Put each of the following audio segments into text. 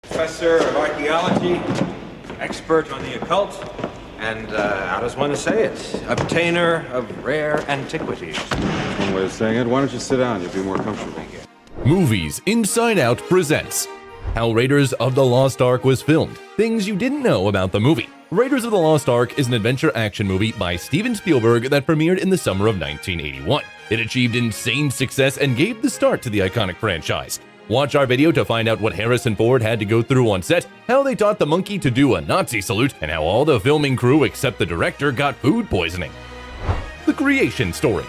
Professor of archaeology, expert on the occult, and, how does one say it? Obtainer of rare antiquities. One way of saying it. Why don't you sit down? You'll be more comfortable. Movies Inside Out presents How Raiders of the Lost Ark was filmed, things you didn't know about the movie. Raiders of the Lost Ark is an adventure action movie by Steven Spielberg that premiered in the summer of 1981. It achieved insane success and gave the start to the iconic franchise. Watch our video to find out what Harrison Ford had to go through on set, how they taught the monkey to do a Nazi salute, and how all the filming crew except the director got food poisoning. The creation story.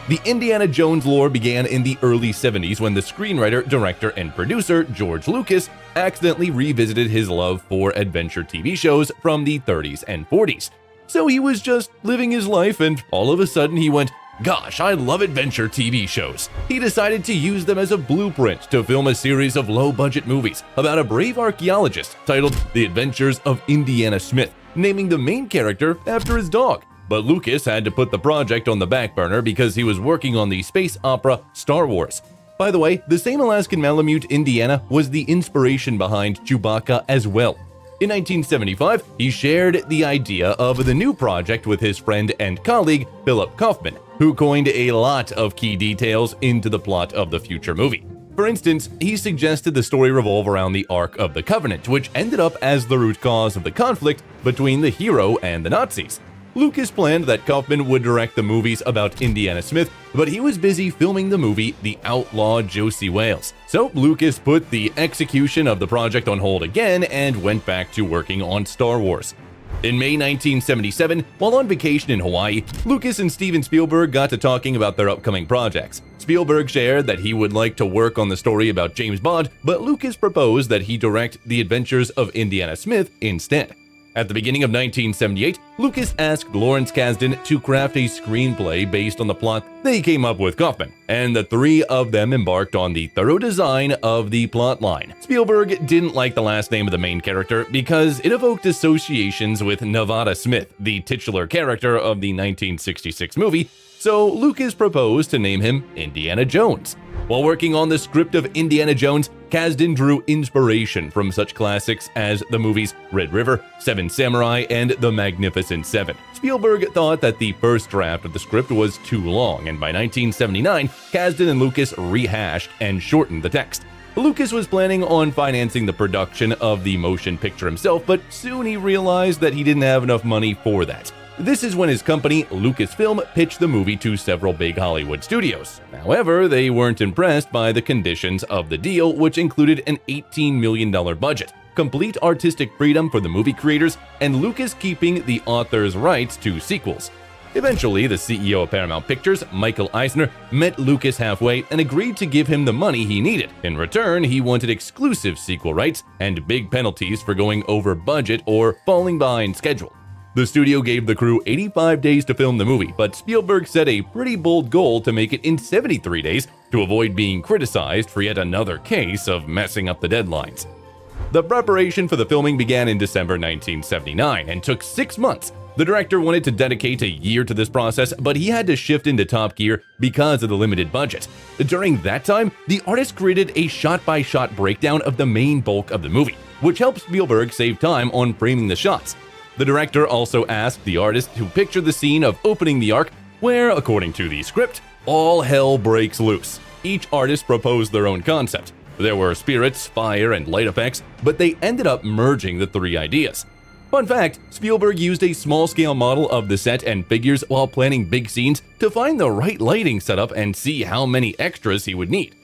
The Indiana Jones lore began in the early 70s when the screenwriter, director, and producer George Lucas accidentally revisited his love for adventure TV shows from the 30s and 40s. So he was just living his life and all of a sudden he went, "Gosh, I love adventure TV shows." He decided to use them as a blueprint to film a series of low-budget movies about a brave archaeologist titled The Adventures of Indiana Smith, naming the main character after his dog. But Lucas had to put the project on the back burner because he was working on the space opera Star Wars. By the way, the same Alaskan Malamute, Indiana, was the inspiration behind Chewbacca as well. In 1975, he shared the idea of the new project with his friend and colleague, Philip Kaufman, who coined a lot of key details into the plot of the future movie. For instance, he suggested the story revolve around the Ark of the Covenant, which ended up as the root cause of the conflict between the hero and the Nazis. Lucas planned that Kaufman would direct the movies about Indiana Smith, but he was busy filming the movie The Outlaw Josie Wales. So Lucas put the execution of the project on hold again and went back to working on Star Wars. In May 1977, while on vacation in Hawaii, Lucas and Steven Spielberg got to talking about their upcoming projects. Spielberg shared that he would like to work on the story about James Bond, but Lucas proposed that he direct The Adventures of Indiana Smith instead. At the beginning of 1978, Lucas asked Lawrence Kasdan to craft a screenplay based on the plot they came up with Kaufman, and the three of them embarked on the thorough design of the plotline. Spielberg didn't like the last name of the main character because it evoked associations with Nevada Smith, the titular character of the 1966 movie, so Lucas proposed to name him Indiana Jones. While working on the script of Indiana Jones, Kasdan drew inspiration from such classics as the movies Red River, Seven Samurai, and The Magnificent Seven. Spielberg thought that the first draft of the script was too long, and by 1979, Kasdan and Lucas rehashed and shortened the text. Lucas was planning on financing the production of the motion picture himself, but soon he realized that he didn't have enough money for that. This is when his company, Lucasfilm, pitched the movie to several big Hollywood studios. However, they weren't impressed by the conditions of the deal, which included an $18 million budget, complete artistic freedom for the movie creators, and Lucas keeping the author's rights to sequels. Eventually, the CEO of Paramount Pictures, Michael Eisner, met Lucas halfway and agreed to give him the money he needed. In return, he wanted exclusive sequel rights and big penalties for going over budget or falling behind schedule. The studio gave the crew 85 days to film the movie, but Spielberg set a pretty bold goal to make it in 73 days to avoid being criticized for yet another case of messing up the deadlines. The preparation for the filming began in December 1979 and took 6 months. The director wanted to dedicate a year to this process, but he had to shift into top gear because of the limited budget. During that time, the artist created a shot-by-shot breakdown of the main bulk of the movie, which helped Spielberg save time on framing the shots. The director also asked the artist to picture the scene of opening the Ark, where, according to the script, all hell breaks loose. Each artist proposed their own concept. There were spirits, fire, and light effects, but they ended up merging the three ideas. Fun fact, Spielberg used a small-scale model of the set and figures while planning big scenes to find the right lighting setup and see how many extras he would need.